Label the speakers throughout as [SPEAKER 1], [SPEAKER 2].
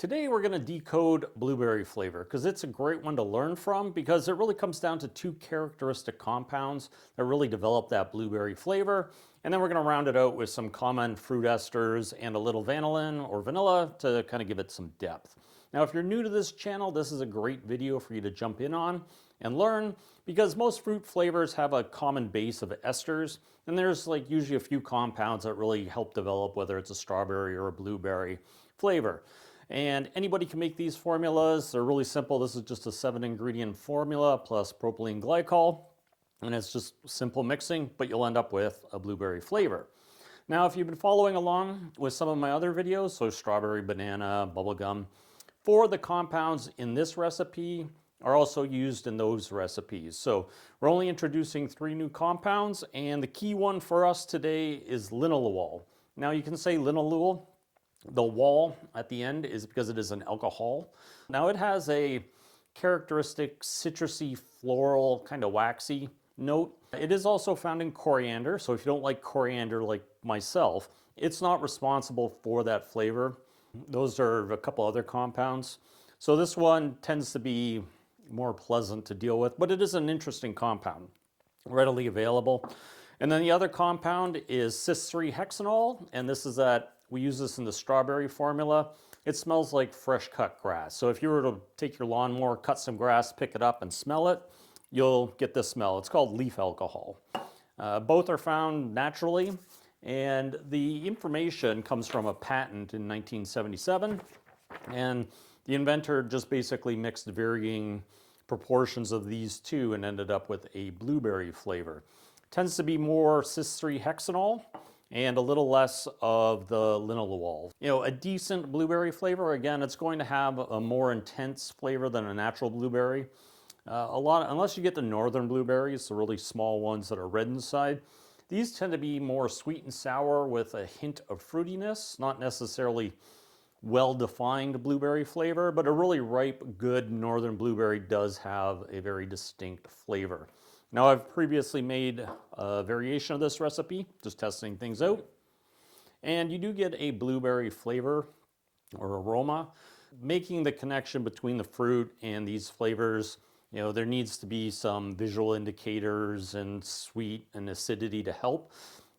[SPEAKER 1] Today we're going to decode blueberry flavor because it's a great one to learn from because it really comes down to two characteristic compounds that really develop that blueberry flavor. And then we're going to round it out with some common fruit esters and a little vanillin or vanilla to kind of give it some depth. Now, if you're new to this channel, this is a great video for you to jump in on and learn because most fruit flavors have a common base of esters, and there's like usually a few compounds that really help develop whether it's a strawberry or a blueberry flavor. And anybody can make these formulas. They're really simple. This is just a 7-ingredient formula plus propylene glycol. And it's just simple mixing, but you'll end up with a blueberry flavor. Now, if you've been following along with some of my other videos, so strawberry, banana, bubblegum, 4 of the compounds in this recipe are also used in those recipes. So we're only introducing 3 new compounds, and the key one for us today is linalool. Now, you can say linalool. The wall at the end is because it is an alcohol. Now it has a characteristic citrusy, floral, kind of waxy note. It is also found in coriander, so if you don't like coriander like myself, it's not responsible for that flavor. Those are a couple other compounds. So this one tends to be more pleasant to deal with, but it is an interesting compound, readily available. And then the other compound is cis-3-hexanol, and this is that we use this in the strawberry formula. It smells like fresh cut grass. So if you were to take your lawnmower, cut some grass, pick it up and smell it, you'll get this smell. It's called leaf alcohol. Both are found naturally, and the information comes from a patent in 1977. And the inventor just basically mixed varying proportions of these two and ended up with a blueberry flavor. It tends to be more cis-3-hexanol and a little less of the linalool. You know, a decent blueberry flavor, again, it's going to have a more intense flavor than a natural blueberry. Unless you get the northern blueberries, the really small ones that are red inside, these tend to be more sweet and sour with a hint of fruitiness, not necessarily well-defined blueberry flavor, but a really ripe, good northern blueberry does have a very distinct flavor. Now, I've previously made a variation of this recipe, just testing things out. And you do get a blueberry flavor or aroma. Making the connection between the fruit and these flavors, you know, there needs to be some visual indicators and sweet and acidity to help.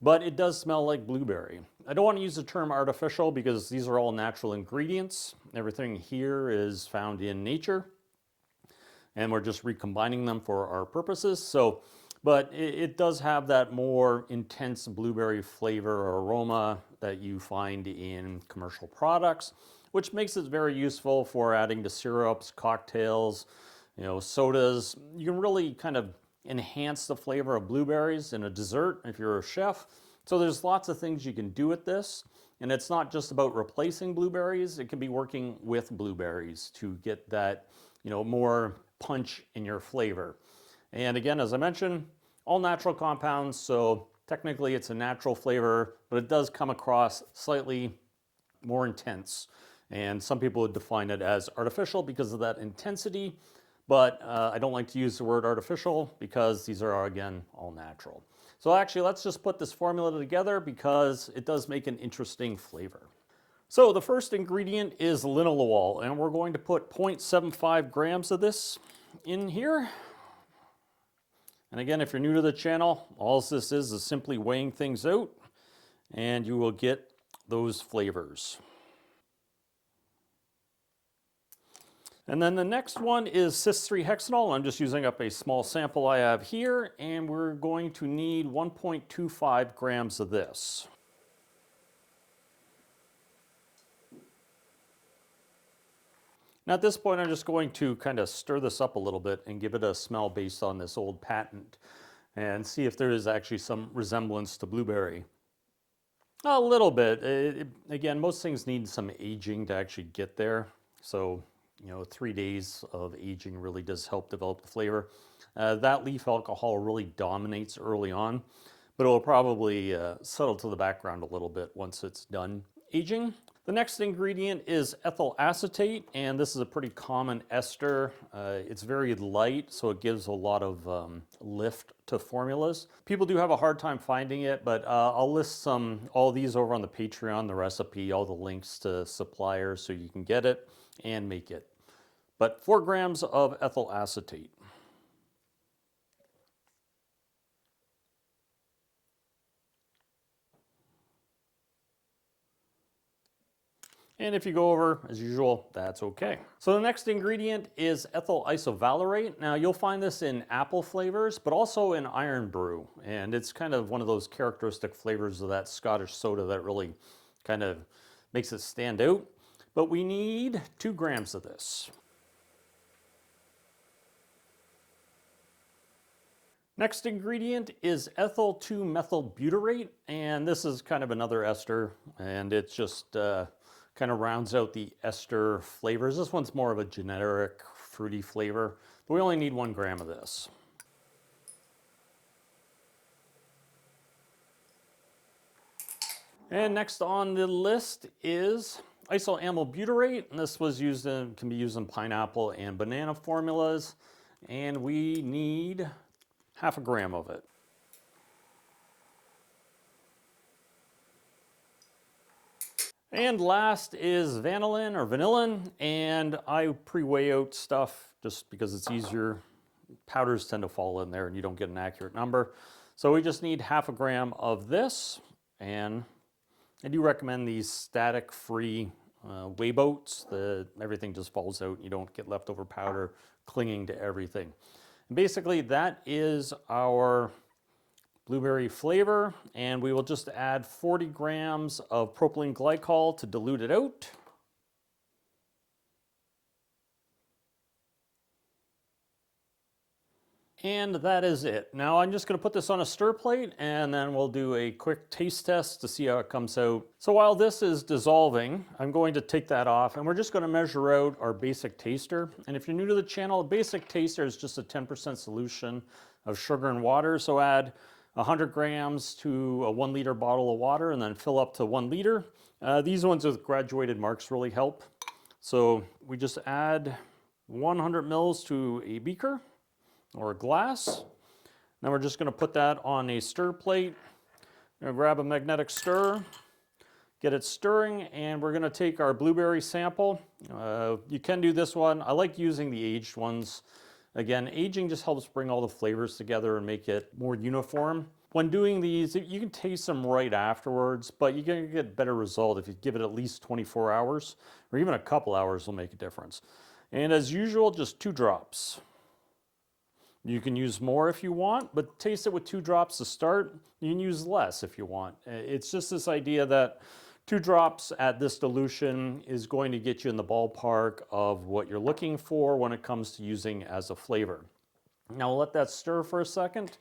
[SPEAKER 1] But it does smell like blueberry. I don't want to use the term artificial because these are all natural ingredients. Everything here is found in nature, and we're just recombining them for our purposes. So, but it does have that more intense blueberry flavor or aroma that you find in commercial products, which makes it very useful for adding to syrups, cocktails, you know, sodas. You can really kind of enhance the flavor of blueberries in a dessert if you're a chef. So there's lots of things you can do with this. And it's not just about replacing blueberries. It can be working with blueberries to get that, you know, more punch in your flavor. And again, as I mentioned, all natural compounds, so technically it's a natural flavor, but it does come across slightly more intense. And some people would define it as artificial because of that intensity, but I don't like to use the word artificial because these are, again, all natural. So actually, let's just put this formula together because it does make an interesting flavor. So the first ingredient is linalool, and we're going to put 0.75 grams of this in here. And again, if you're new to the channel, all this is simply weighing things out, and you will get those flavors. And then the next one is cis-3-hexanol. I'm just using up a small sample I have here, and we're going to need 1.25 grams of this. Now at this point, I'm just going to kind of stir this up a little bit and give it a smell based on this old patent and see if there is actually some resemblance to blueberry. A little bit. Again, most things need some aging to actually get there. So, you know, 3 days of aging really does help develop the flavor. That leaf alcohol really dominates early on, but it will probably settle to the background a little bit once it's done aging. The next ingredient is ethyl acetate, and this is a pretty common ester. It's very light, so it gives a lot of lift to formulas. People do have a hard time finding it, but I'll list all these over on the Patreon, the recipe, all the links to suppliers so you can get it and make it. But 4 grams of ethyl acetate. And if you go over, as usual, that's okay. So the next ingredient is ethyl isovalerate. Now you'll find this in apple flavors, but also in iron brew. And it's kind of one of those characteristic flavors of that Scottish soda that really kind of makes it stand out. But we need 2 grams of this. Next ingredient is ethyl 2-methylbutyrate, and this is kind of another ester, and it's just kind of rounds out the ester flavors. This one's more of a generic fruity flavor, but we only need 1 gram of this. And next on the list is isoamylbutyrate, and this can be used in pineapple and banana formulas, and we need 0.5 gram of it. And last is vanillin or vanillin, and I pre-weigh out stuff just because it's easier. Powders tend to fall in there and you don't get an accurate number. So we just need 0.5 gram of this, and I do recommend these static-free weigh boats. Everything just falls out and you don't get leftover powder clinging to everything. And basically that is our blueberry flavor, and we will just add 40 grams of propylene glycol to dilute it out. And that is it. Now I'm just going to put this on a stir plate, and then we'll do a quick taste test to see how it comes out. So while this is dissolving, I'm going to take that off, and we're just going to measure out our basic taster. And if you're new to the channel, a basic taster is just a 10% solution of sugar and water. So add 100 grams to a 1 liter bottle of water, and then fill up to 1 liter. These ones with graduated marks really help. So we just add 100 mils to a beaker or a glass. Now we're just going to put that on a stir plate. I'm going to grab a magnetic stirrer, get it stirring, and we're going to take our blueberry sample. You can do this one. I like using the aged ones. Again, aging just helps bring all the flavors together and make it more uniform. When doing these, you can taste them right afterwards, but you're going to get a better result if you give it at least 24 hours, or even a couple hours will make a difference. And as usual, just 2 drops. You can use more if you want, but taste it with 2 drops to start. You can use less if you want. It's just this idea that 2 drops at this dilution is going to get you in the ballpark of what you're looking for when it comes to using as a flavor. Now we'll let that stir for a second.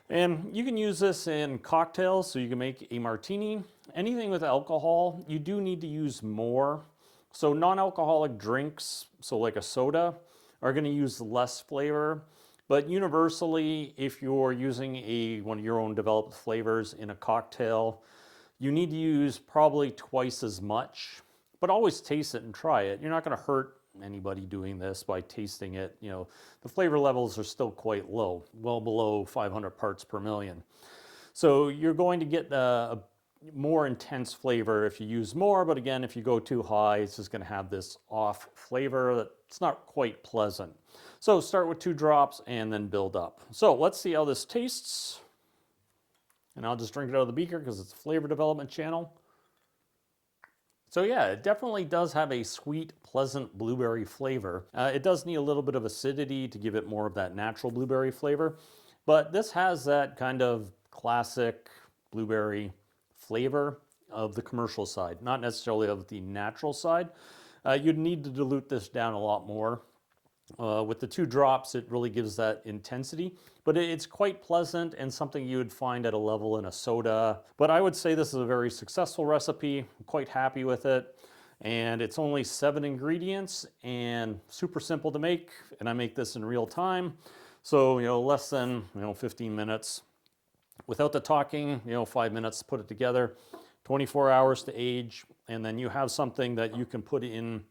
[SPEAKER 1] And you can use this in cocktails, so you can make a martini. Anything with alcohol, you do need to use more. So non-alcoholic drinks, so like a soda, are going to use less flavor. But universally, if you're using one of your own developed flavors in a cocktail, you need to use probably twice as much, but always taste it and try it. You're not going to hurt anybody doing this by tasting it. You know, the flavor levels are still quite low, well below 500 parts per million. So you're going to get a more intense flavor if you use more, but again, if you go too high, it's just going to have this off flavor that's not quite pleasant. So start with 2 drops and then build up. So let's see how this tastes. And I'll just drink it out of the beaker because it's a flavor development channel. So yeah, it definitely does have a sweet, pleasant blueberry flavor. It does need a little bit of acidity to give it more of that natural blueberry flavor, but this has that kind of classic blueberry flavor of the commercial side, not necessarily of the natural side. You'd need to dilute this down a lot more. With the 2 drops, it really gives that intensity, but it's quite pleasant and something you would find at a level in a soda. But I would say this is a very successful recipe. I'm quite happy with it. And it's only 7 ingredients and super simple to make. And I make this in real time. So, less than, 15 minutes. Without the talking, 5 minutes to put it together. 24 hours to age, and then you have something that you can put in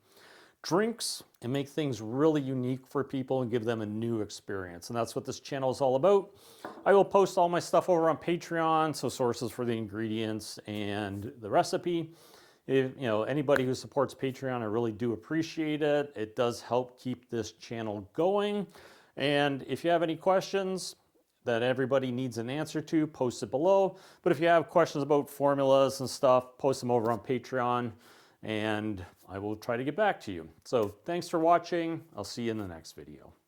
[SPEAKER 1] drinks and make things really unique for people and give them a new experience. And that's what this channel is all about. I will post all my stuff over on Patreon, so sources for the ingredients and the recipe. If, anybody who supports Patreon, I really do appreciate it. It does help keep this channel going. And if you have any questions that everybody needs an answer to, post it below. But if you have questions about formulas and stuff, post them over on Patreon, and I will try to get back to you. So thanks for watching. I'll see you in the next video.